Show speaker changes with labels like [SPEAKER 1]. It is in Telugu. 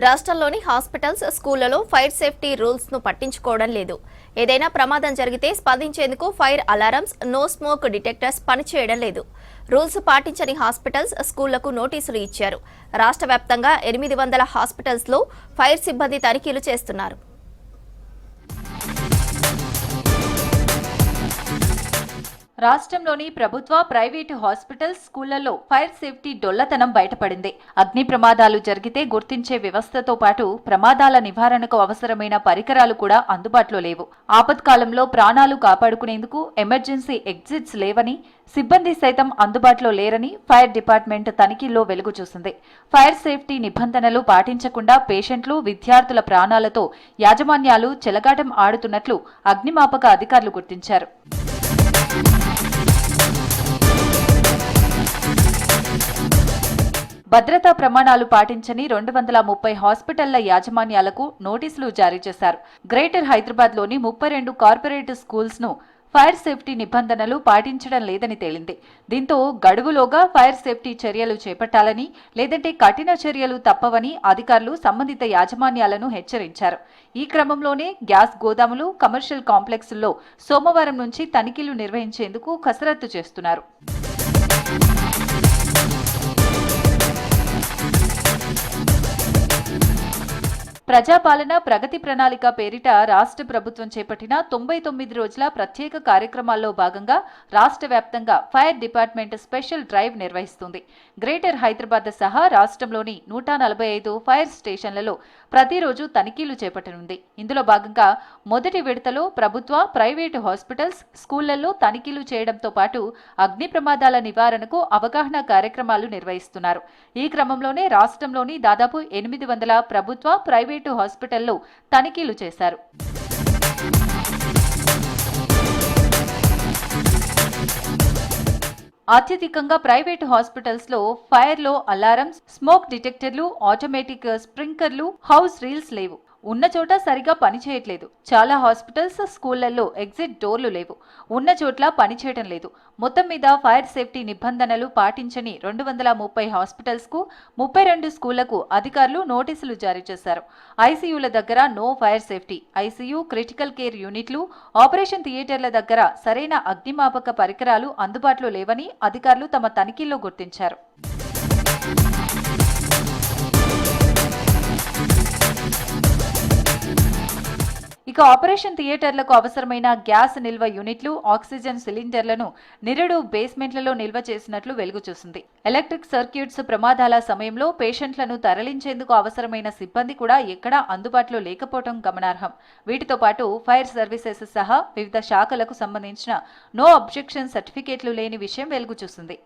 [SPEAKER 1] రాష్ట్రంలోని హాస్పిటల్స్, స్కూళ్లలో ఫైర్ సేఫ్టీ రూల్స్ ను పట్టించుకోవడం లేదు. ఏదైనా ప్రమాదం జరిగితే స్పందించేందుకు fire alarms, no smoke detectors పనిచేయడం లేదు. రూల్స్ పాటించని హాస్పిటల్స్, స్కూళ్లకు నోటీసులు ఇచ్చారు. రాష్ట్ర వ్యాప్తంగా 800 హాస్పిటల్స్ లో ఫైర్ సిబ్బంది తనిఖీలు చేస్తున్నారు.
[SPEAKER 2] రాష్ట్రంలోని ప్రభుత్వ, ప్రైవేటు హాస్పిటల్స్, స్కూళ్లలో ఫైర్ సేఫ్టీ డొల్లతనం బయటపడింది. అగ్ని ప్రమాదాలు జరిగితే గుర్తించే వ్యవస్థతో పాటు ప్రమాదాల నివారణకు అవసరమైన పరికరాలు కూడా అందుబాటులో లేవు. ఆపత్కాలంలో ప్రాణాలు కాపాడుకునేందుకు ఎమర్జెన్సీ ఎగ్జిట్స్ లేవని, సిబ్బంది సైతం అందుబాటులో లేరని ఫైర్ డిపార్ట్మెంట్ తనిఖీల్లో వెలుగు చూసింది. ఫైర్ సేఫ్టీ నిబంధనలు పాటించకుండా పేషెంట్లు, విద్యార్థుల ప్రాణాలతో యాజమాన్యాలు చెలగాటం ఆడుతున్నట్లు అగ్నిమాపక అధికారులు గుర్తించారు. భద్రతా ప్రమాణాలు పాటించని 230 హాస్పిటళ్ల యాజమాన్యాలకు నోటీసులు జారీ చేశారు. గ్రేటర్ హైదరాబాద్లోని 32 కార్పొరేట్ స్కూల్స్ ను ఫైర్ సేఫ్టీ నిబంధనలు పాటించడం లేదని తేలింది. దీంతో గడువులోగా ఫైర్ సేఫ్టీ చర్యలు చేపట్టాలని, లేదంటే కఠిన చర్యలు తప్పవని అధికారులు సంబంధిత యాజమాన్యాలను హెచ్చరించారు. ఈ క్రమంలోనే గ్యాస్ గోదాములు, కమర్షియల్ కాంప్లెక్స్ల్లో సోమవారం నుంచి తనిఖీలు నిర్వహించేందుకు కసరత్తు చేస్తున్నారు. ప్రజాపాలన ప్రగతి ప్రణాళిక పేరిట రాష్ట్ర ప్రభుత్వం చేపట్టిన 99 రోజుల ప్రత్యేక కార్యక్రమాల్లో భాగంగా రాష్ట్ర వ్యాప్తంగా ఫైర్ డిపార్ట్మెంట్ స్పెషల్ డ్రైవ్ నిర్వహిస్తుంది. గ్రేటర్ హైదరాబాద్ సహా రాష్ట్రంలోని 145 ఫైర్ స్టేషన్లలో ప్రతిరోజు తనిఖీలు చేపట్టనుంది. ఇందులో భాగంగా మొదటి విడతలో ప్రభుత్వ, ప్రైవేటు హాస్పిటల్స్, స్కూళ్లలో తనిఖీలు చేయడంతో పాటు అగ్ని ప్రమాదాల నివారణకు అవగాహన కార్యక్రమాలు నిర్వహిస్తున్నారు. ఈ క్రమంలోనే రాష్ట్రంలోని దాదాపు 800 ప్రభుత్వ, ప్రైవేటు హాస్పిటల్లో తనిఖీలు చేశారు. అత్యధికంగా ప్రైవేటు హాస్పిటల్స్ లో ఫైర్ లో అలారమ్స్, స్మోక్ డిటెక్టర్లు, ఆటోమేటిక్ స్ప్రింకర్లు, హౌస్ రీల్స్ లేవు. ఉన్న చోట సరిగా పనిచేయట్లేదు. చాలా హాస్పిటల్స్, స్కూళ్లలో ఎగ్జిట్ డోర్లు లేవు. ఉన్న చోట్ల పనిచేయడం లేదు. మొత్తం మీద ఫైర్ సేఫ్టీ నిబంధనలు పాటించని 230 హాస్పిటల్స్ కు, 32 స్కూళ్లకు అధికారులు నోటీసులు జారీ చేశారు. ఐసీయూల దగ్గర no fire safety, ICU, critical care యూనిట్లు, ఆపరేషన్ థియేటర్ల దగ్గర సరైన అగ్నిమాపక పరికరాలు అందుబాటులో లేవని అధికారులు తమ తనిఖీల్లో గుర్తించారు. ఇక ఆపరేషన్ థియేటర్లకు అవసరమైన గ్యాస్ నిల్వ యూనిట్లు, ఆక్సిజన్ సిలిండర్లను నిరుడు బేస్మెంట్లలో నిల్వ చేసినట్లు వెలుగు చూసింది. ఎలక్ట్రిక్ సర్క్యూట్స్ ప్రమాదాల సమయంలో పేషెంట్లను తరలించేందుకు అవసరమైన సిబ్బంది కూడా ఎక్కడా అందుబాటులో లేకపోవడం గమనార్హం. వీటితో పాటు ఫైర్ సర్వీసెస్ సహా వివిధ శాఖలకు సంబంధించిన నో అబ్జెక్షన్ సర్టిఫికేట్లు లేని విషయం వెలుగు చూసింది.